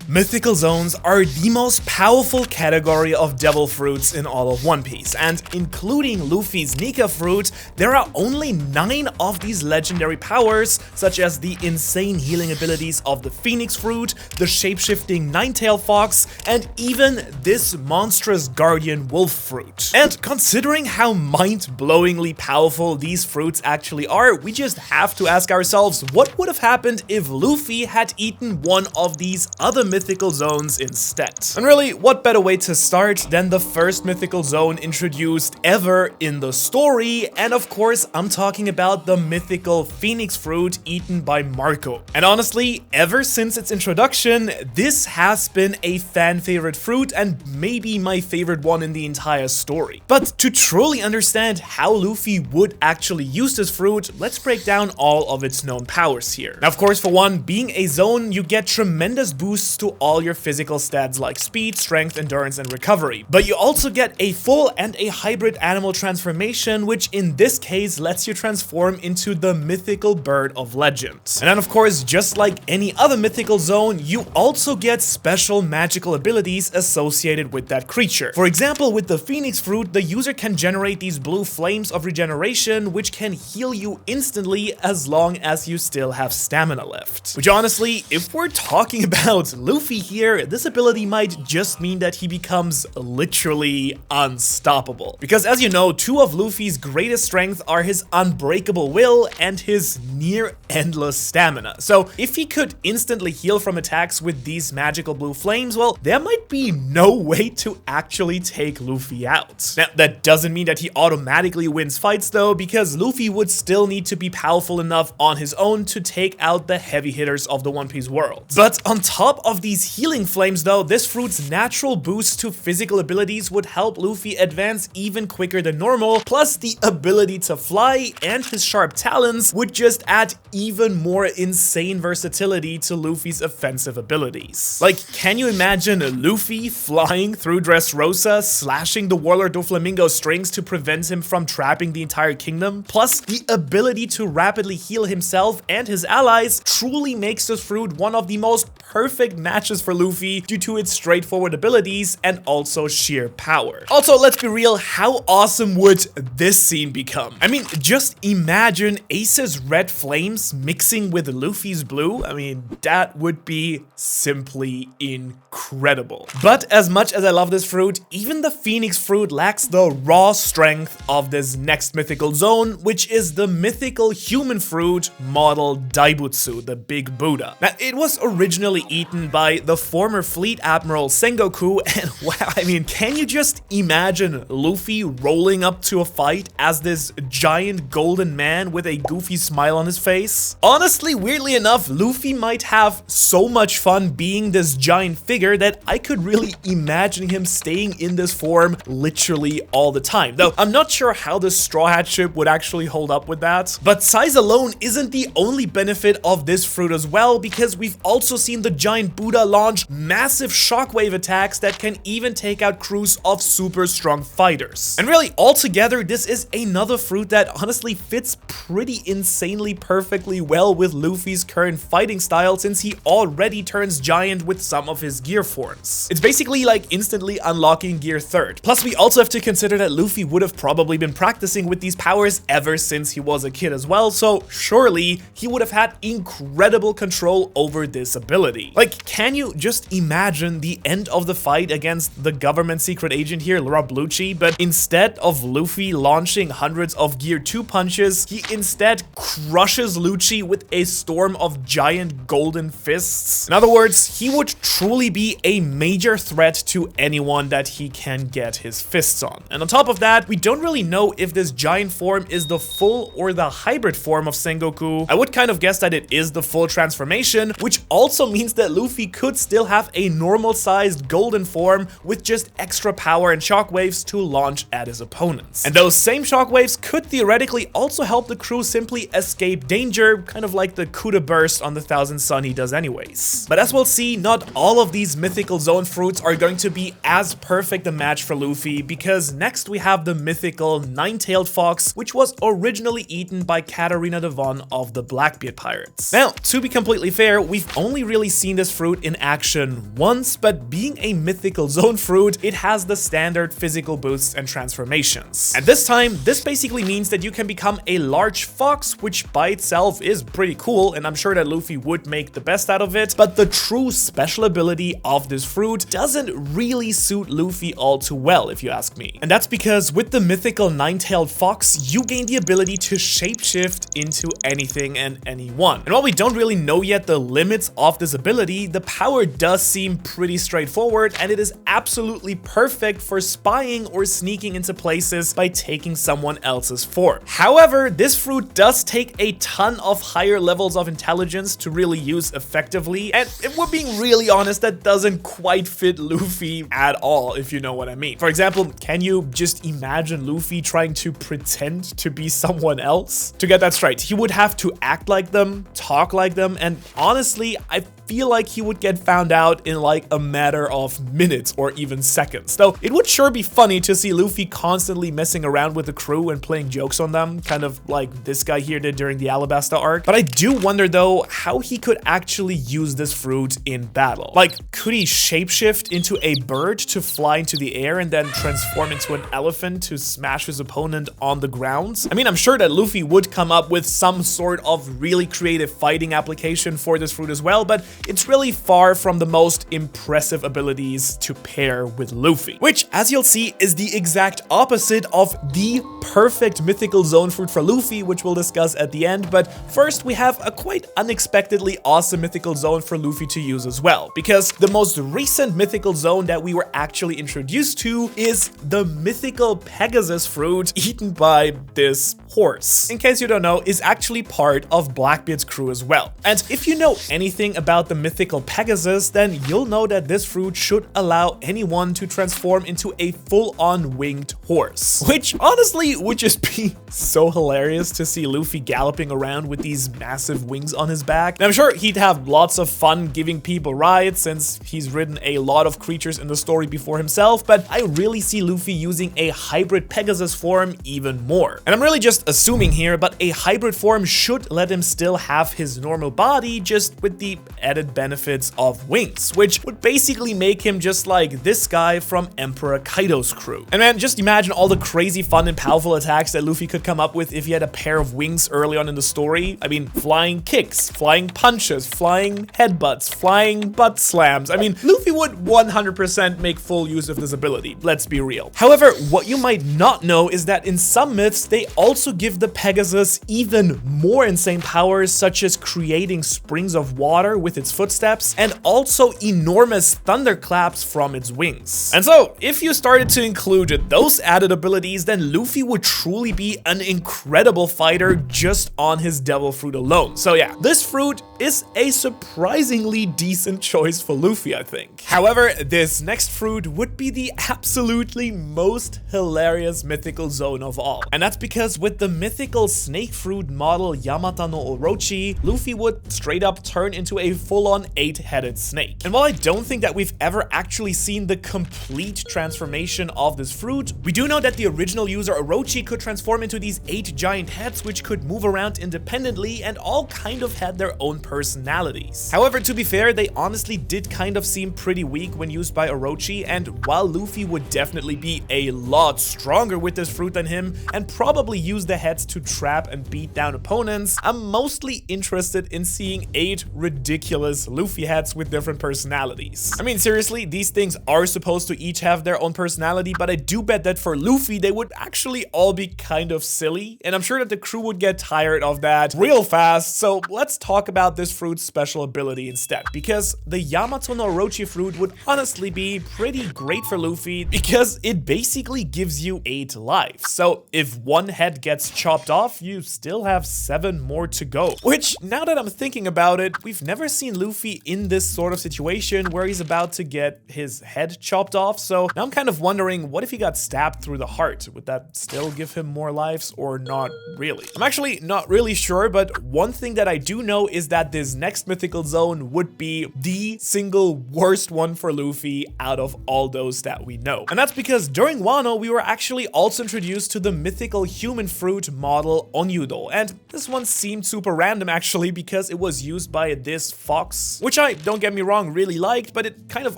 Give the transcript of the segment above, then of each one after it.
Mythical zones are the most powerful category of devil fruits in all of One Piece, and including Luffy's Nika fruit, there are only 9 of these legendary powers, such as the insane healing abilities of the Phoenix fruit, the shape-shifting Nine-Tailed Fox, and even this monstrous Guardian Wolf fruit. And considering how mind-blowingly powerful these fruits actually are, we just have to ask ourselves, what would have happened if Luffy had eaten one of these other mythical zones instead? And really, what better way to start than the first mythical zone introduced ever in the story? And of course, I'm talking about the mythical Phoenix fruit eaten by Marco. And honestly, ever since its introduction, this has been a fan favorite fruit and maybe my favorite one in the entire story. But to truly understand how Luffy would actually use this fruit, let's break down all of its known powers here. Now, of course, for one, being a zone, you get tremendous boosts to all your physical stats like speed, strength, endurance, and recovery. But you also get a full and a hybrid animal transformation, which in this case lets you transform into the mythical bird of legend. And then of course, just like any other mythical zone, you also get special magical abilities associated with that creature. For example, with the Phoenix fruit, the user can generate these blue flames of regeneration, which can heal you instantly as long as you still have stamina left. Which honestly, if we're talking about Luffy here, this ability might just mean that he becomes literally unstoppable. Because as you know, 2 of Luffy's greatest strengths are his unbreakable will and his near endless stamina. So if he could instantly heal from attacks with these magical blue flames, well, there might be no way to actually take Luffy out. Now, that doesn't mean that he automatically wins fights though, because Luffy would still need to be powerful enough on his own to take out the heavy hitters of the One Piece world. But on top of these healing flames though, this fruit's natural boost to physical abilities would help Luffy advance even quicker than normal, plus the ability to fly and his sharp talons would just add even more insane versatility to Luffy's offensive abilities. Like, can you imagine Luffy flying through Dressrosa, slashing the Warlord Doflamingo's strings to prevent him from trapping the entire kingdom? Plus, the ability to rapidly heal himself and his allies truly makes this fruit one of the most perfect matches for Luffy due to its straightforward abilities and also sheer power. Also, let's be real, how awesome would this scene become? I mean, just imagine Ace's red flames mixing with Luffy's blue. I mean, that would be simply incredible. But as much as I love this fruit, even the Phoenix fruit lacks the raw strength of this next mythical zone, which is the mythical human fruit model Daibutsu, the Big Buddha. Now, it was originally eaten by the former fleet admiral Sengoku, and wow, I mean, can you just imagine Luffy rolling up to a fight as this giant golden man with a goofy smile on his face? Honestly, weirdly enough, Luffy might have so much fun being this giant figure that I could really imagine him staying in this form literally all the time. Though I'm not sure how the Straw Hat ship would actually hold up with that. But size alone isn't the only benefit of this fruit as well, because we've also seen the giant Buddha launch massive shockwave attacks that can even take out crews of super strong fighters. And really, altogether, this is another fruit that honestly fits pretty insanely perfectly well with Luffy's current fighting style, since he already turns giant with some of his gear forms. It's basically like instantly unlocking gear 3rd. Plus, we also have to consider that Luffy would have probably been practicing with these powers ever since he was a kid as well, so surely he would have had incredible control over this ability. Like, can you just imagine the end of the fight against the government secret agent here, Rob Lucci, but instead of Luffy launching hundreds of gear 2 punches, he instead crushes Lucci with a storm of giant golden fists. In other words, he would truly be a major threat to anyone that he can get his fists on. And on top of that, we don't really know if this giant form is the full or the hybrid form of Sengoku. I would kind of guess that it is the full transformation, which also means that Luffy could still have a normal sized golden form with just extra power and shockwaves to launch at his opponents. And those same shockwaves could theoretically also help the crew simply escape danger, kind of like the Kuda burst on the Thousand Sun he does anyways. But as we'll see, not all of these mythical zone fruits are going to be as perfect a match for Luffy, because next we have the mythical Nine-Tailed Fox, which was originally eaten by Katarina Devon of the Blackbeard Pirates. Now, to be completely fair, we've only really seen this fruit in action once, but being a mythical zone fruit, it has the standard physical boosts and transformations. And this time, this basically means that you can become a large fox, which by itself is pretty cool, and I'm sure that Luffy would make the best out of it, but the true special ability of this fruit doesn't really suit Luffy all too well, if you ask me. And that's because with the mythical nine-tailed fox, you gain the ability to shapeshift into anything and anyone. And while we don't really know yet the limits of this ability, the power does seem pretty straightforward, and it is absolutely perfect for spying or sneaking into places by taking someone else's form. However, this fruit does take a ton of higher levels of intelligence to really use effectively, and if we're being really honest, that doesn't quite fit Luffy at all, if you know what I mean. For example, can you just imagine Luffy trying to pretend to be someone else? To get that straight, he would have to act like them, talk like them, and honestly, I feel like he would get found out in like a matter of minutes or even seconds. Though it would sure be funny to see Luffy constantly messing around with the crew and playing jokes on them, kind of like this guy here did during the Alabasta arc. But I do wonder though how he could actually use this fruit in battle. Like, could he shapeshift into a bird to fly into the air and then transform into an elephant to smash his opponent on the ground? I mean, I'm sure that Luffy would come up with some sort of really creative fighting application for this fruit as well, but it's really far from the most impressive abilities to pair with Luffy, which, as you'll see, is the exact opposite of the perfect mythical zone fruit for Luffy, which we'll discuss at the end. But first, we have a quite unexpectedly awesome mythical zone for Luffy to use as well, because the most recent mythical zone that we were actually introduced to is the mythical Pegasus fruit eaten by this horse. In case you don't know, is actually part of Blackbeard's crew as well. And if you know anything about the mythical Pegasus, then you'll know that this fruit should allow anyone to transform into a full-on winged horse, which honestly would just be so hilarious to see Luffy galloping around with these massive wings on his back. And I'm sure he'd have lots of fun giving people rides since he's ridden a lot of creatures in the story before himself, but I really see Luffy using a hybrid Pegasus form even more. And I'm really just assuming here, but a hybrid form should let him still have his normal body, just with the added benefits of wings, which would basically make him just like this guy from Emperor Kaido's crew. And man, just imagine all the crazy fun and powerful attacks that Luffy could come up with if he had a pair of wings early on in the story. I mean, flying kicks, flying punches, flying headbutts, flying butt slams. I mean, Luffy would 100% make full use of this ability, let's be real. However, what you might not know is that in some myths, they also give the Pegasus even more insane powers, such as creating springs of water with its footsteps, and also enormous thunderclaps from its wings. And so, if you started to include those added abilities, then Luffy would truly be an incredible fighter just on his devil fruit alone. So yeah, this fruit is a surprisingly decent choice for Luffy, I think. However, this next fruit would be the absolutely most hilarious mythical zone of all. And that's because with the mythical snake fruit model Yamata no Orochi, Luffy would straight up turn into a full-on 8-headed snake. And while I don't think that we've ever actually seen the complete transformation of this fruit, we do know that the original user Orochi could transform into these 8 giant heads which could move around independently and all kind of had their own personalities. However, to be fair, they honestly did kind of seem pretty weak when used by Orochi, and while Luffy would definitely be a lot stronger with this fruit than him and probably use the heads to trap and beat down opponents, I'm mostly interested in seeing 8 ridiculous Luffy heads with different personalities. I mean, seriously, these things are supposed to each have their own personality, but I do bet that for Luffy, they would actually all be kind of silly, and I'm sure that the crew would get tired of that real fast. So let's talk about this fruit's special ability instead, because the Yamato no Orochi fruit would honestly be pretty great for Luffy because it basically gives you 8 lives. So if one head gets chopped off, you still have 7 more to go, which, now that I'm thinking about it, we've never seen Luffy in this sort of situation where he's about to get his head chopped off. So now I'm kind of wondering, what if he got stabbed through the heart? Would that still give him more lives or not really? I'm actually not really sure, but one thing that I do know is that this next mythical zone would be the single worst one one for Luffy out of all those that we know. And that's because during Wano, we were actually also introduced to the mythical human fruit model Onyudo. And this one seemed super random actually because it was used by this fox, which I, don't get me wrong, really liked, but it kind of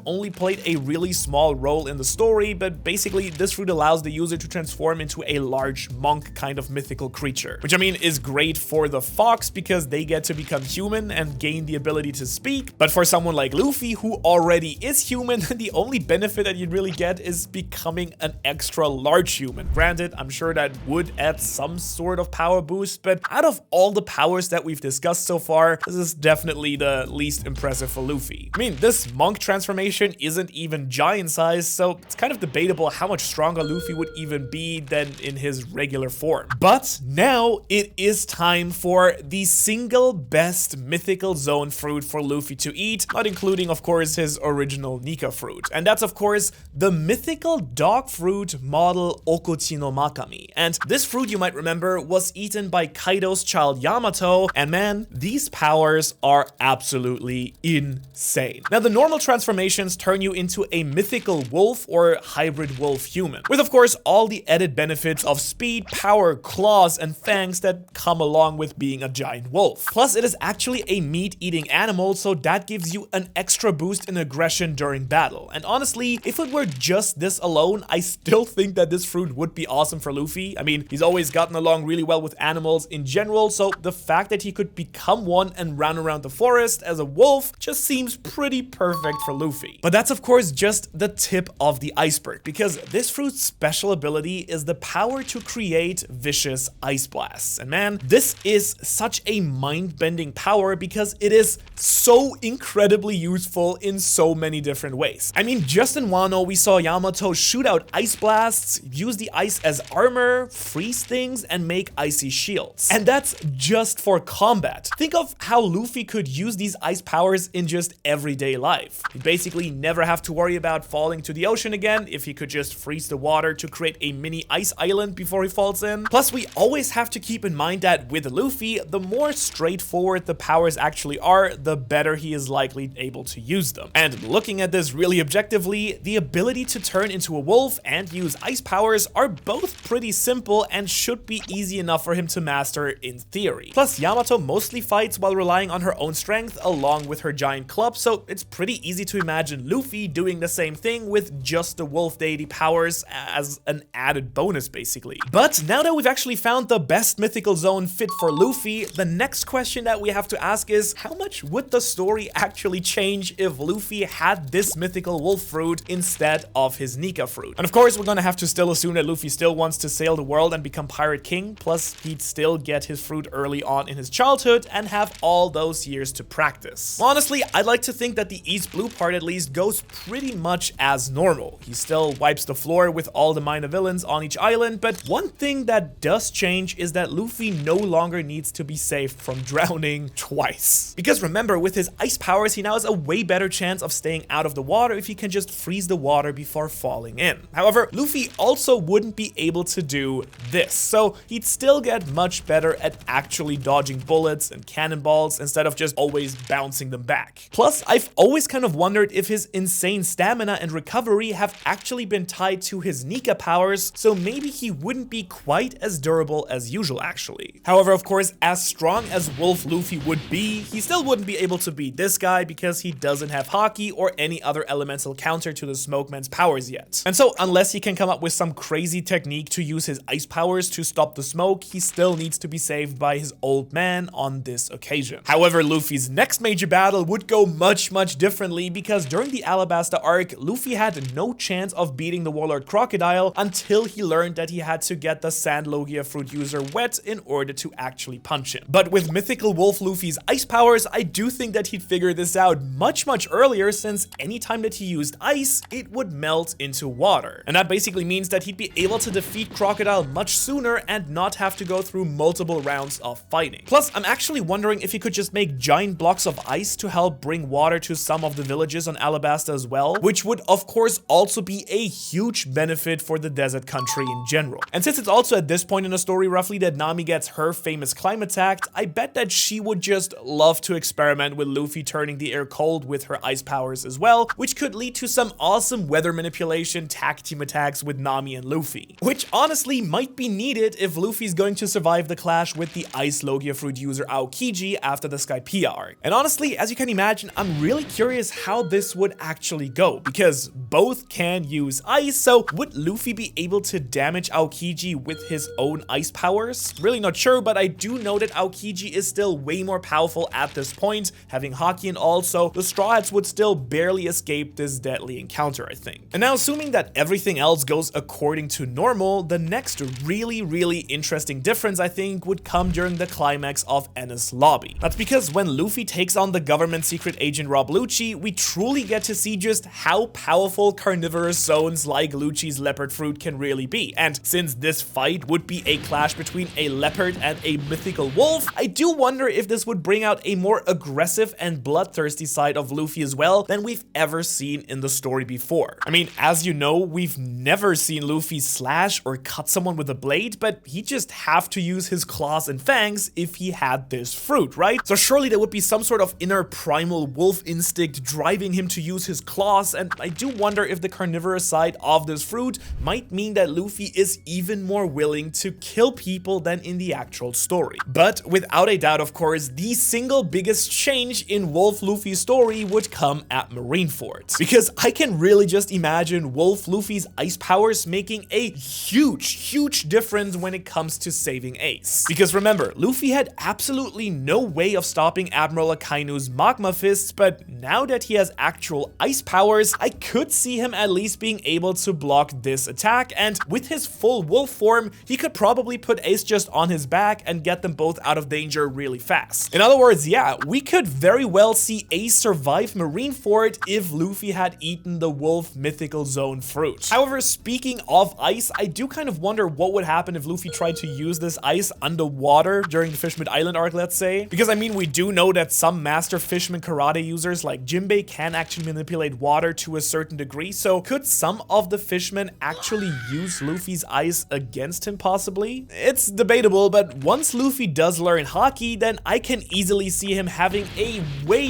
only played a really small role in the story. But basically, this fruit allows the user to transform into a large monk kind of mythical creature, which I mean is great for the fox because they get to become human and gain the ability to speak. But for someone like Luffy, who already is human, the only benefit that you'd really get is becoming an extra large human. Granted, I'm sure that would add some sort of power boost, but out of all the powers that we've discussed so far, this is definitely the least impressive for Luffy. I mean, this monk transformation isn't even giant size, so it's kind of debatable how much stronger Luffy would even be than in his regular form. But now it is time for the single best mythical zone fruit for Luffy to eat, not including, of course, his original Nika fruit. And that's, of course, the mythical dog fruit model Okochi no Makami. And this fruit, you might remember, was eaten by Kaido's child Yamato, and man, these powers are absolutely insane. Now, the normal transformations turn you into a mythical wolf or hybrid wolf human, with of course all the added benefits of speed, power, claws, and fangs that come along with being a giant wolf. Plus, it is actually a meat-eating animal, so that gives you an extra boost in aggression during battle. And honestly, if it were just this alone, I still think that this fruit would be awesome for Luffy. I mean, he's always gotten along really well with animals in general, so the fact that he could become one and run around the forest as a wolf just seems pretty perfect for Luffy. But that's of course just the tip of the iceberg, because this fruit's special ability is the power to create vicious ice blasts. And man, this is such a mind-bending power because it is so incredibly useful in so many different ways. I mean, just in Wano, we saw Yamato shoot out ice blasts, use the ice as armor, freeze things, and make icy shields. And that's just for combat. Think of how Luffy could use these ice powers in just everyday life. He'd basically never have to worry about falling to the ocean again if he could just freeze the water to create a mini ice island before he falls in. Plus, we always have to keep in mind that with Luffy, the more straightforward the powers actually are, the better he is likely able to use them. And looking at this really objectively, the ability to turn into a wolf and use ice powers are both pretty simple and should be easy enough for him to master in theory. Plus, Yamato mostly fights while relying on her own strength along with her giant club, so it's pretty easy to imagine Luffy doing the same thing with just the wolf deity powers as an added bonus basically. But now that we've actually found the best mythical zone fit for Luffy, the next question that we have to ask is, how much would the story actually change if Luffy had this mythical wolf fruit instead of his Nika fruit? And of course, we're gonna have to still assume that Luffy still wants to sail the world and become Pirate King, plus he'd still get his fruit early on in his childhood and have all those years to practice. Honestly, I'd like to think that the East Blue part at least goes pretty much as normal. He still wipes the floor with all the minor villains on each island, but one thing that does change is that Luffy no longer needs to be saved from drowning twice. Because remember, with his ice powers, he now has a way better chance of staying out of the water if he can just freeze the water before falling in. However, Luffy also wouldn't be able to do this, so he'd still get much better at actually dodging bullets and cannonballs instead of just always bouncing them back. Plus, I've always kind of wondered if his insane stamina and recovery have actually been tied to his Nika powers, so maybe he wouldn't be quite as durable as usual actually. However, of course, as strong as Wolf Luffy would be, he still wouldn't be able to beat this guy because he doesn't have Haki or any other elemental counter to the Smokeman's powers yet. And so unless he can come up with some crazy technique to use his ice powers to stop the smoke, he still needs to be saved by his old man on this occasion. However, Luffy's next major battle would go much differently because during the Alabasta arc, Luffy had no chance of beating the Warlord Crocodile until he learned that he had to get the Sand Logia fruit user wet in order to actually punch him. But with Mythical Wolf Luffy's ice powers, I do think that he'd figure this out much earlier, since anytime that he used ice, it would melt into water. And that basically means that he'd be able to defeat Crocodile much sooner and not have to go through multiple rounds of fighting. Plus, I'm actually wondering if he could just make giant blocks of ice to help bring water to some of the villages on Alabasta as well, which would of course also be a huge benefit for the desert country in general. And since it's also at this point in the story roughly that Nami gets her famous climate act, I bet that she would just love to experiment with Luffy turning the air cold with her ice powers powers as well, which could lead to some awesome weather manipulation tag team attacks with Nami and Luffy. Which honestly might be needed if Luffy's going to survive the clash with the Ice Logia Fruit user Aokiji after the Skypiea arc. And honestly, as you can imagine, I'm really curious how this would actually go, because both can use ice, so would Luffy be able to damage Aokiji with his own ice powers? Really not sure, but I do know that Aokiji is still way more powerful at this point, having Haki and all, so the Straw Hats would still barely escape this deadly encounter, I think. And now, assuming that everything else goes according to normal, the next really interesting difference, I think, would come during the climax of Enies Lobby. That's because when Luffy takes on the government secret agent Rob Lucci, we truly get to see just how powerful carnivorous zones like Lucci's leopard fruit can really be. And since this fight would be a clash between a leopard and a mythical wolf, I do wonder if this would bring out a more aggressive and bloodthirsty side of Luffy as well than we've ever seen in the story before. I mean, as you know, we've never seen Luffy slash or cut someone with a blade, but he'd just have to use his claws and fangs if he had this fruit, right? So surely there would be some sort of inner primal wolf instinct driving him to use his claws, and I do wonder if the carnivorous side of this fruit might mean that Luffy is even more willing to kill people than in the actual story. But without a doubt, of course, the single biggest change in Wolf Luffy's story would come at Marineford. Because I can really just imagine Wolf Luffy's ice powers making a huge difference when it comes to saving Ace. Because remember, Luffy had absolutely no way of stopping Admiral Akainu's magma fists, but now that he has actual ice powers, I could see him at least being able to block this attack, and with his full wolf form, he could probably put Ace just on his back and get them both out of danger really fast. In other words, yeah, we could very well see Ace survive Marineford if Luffy had eaten the wolf mythical zone fruit. However, speaking of ice, I do kind of wonder what would happen if Luffy tried to use this ice underwater during the Fishman Island arc, let's say. Because I mean, we do know that some master fisherman karate users like Jinbei can actually manipulate water to a certain degree, so could some of the fishmen actually use Luffy's ice against him possibly? It's debatable, but once Luffy does learn Haki, then I can easily see him having a way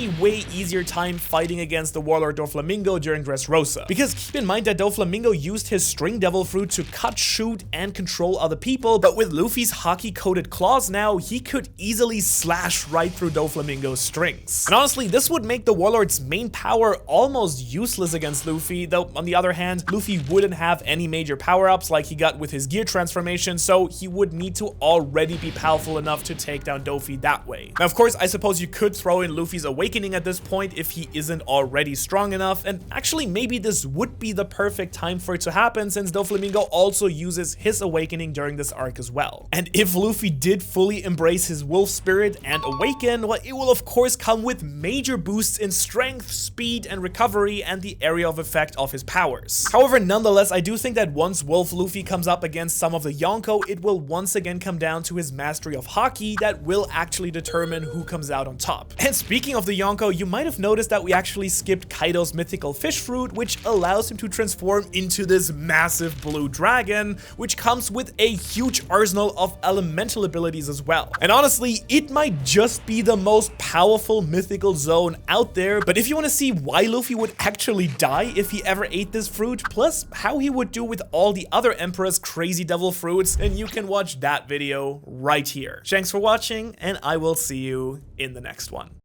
easier time fighting against the warlord Doflamingo during Dressrosa. Because keep in mind that Doflamingo used his string devil fruit to cut, shoot, and control other people, but with Luffy's Haki-coated claws now, he could easily slash right through Doflamingo's strings. And honestly, this would make the warlord's main power almost useless against Luffy, though on the other hand, Luffy wouldn't have any major power-ups like he got with his gear transformation, so he would need to already be powerful enough to take down Dofi that way. Now, of course, I suppose you could throw in Luffy's awakening at this point if he isn't already strong enough, and actually maybe this would be the perfect time for it to happen since Doflamingo also uses his awakening during this arc as well. And if Luffy did fully embrace his wolf spirit and awaken, well, it will of course come with major boosts in strength, speed, and recovery, and the area of effect of his powers. However, nonetheless, I do think that once Wolf Luffy comes up against some of the Yonko, it will once again come down to his mastery of Haki that will actually determine who comes out on top. And speaking of the Yonko, you might have noticed that we actually skipped Kaido's mythical fish fruit, which allows him to transform into this massive blue dragon, which comes with a huge arsenal of elemental abilities as well. And honestly, it might just be the most powerful mythical zone out there, but if you want to see why Luffy would actually die if he ever ate this fruit, plus how he would do with all the other Emperor's crazy devil fruits, then you can watch that video right here. Thanks for watching, and I will see you in the next one.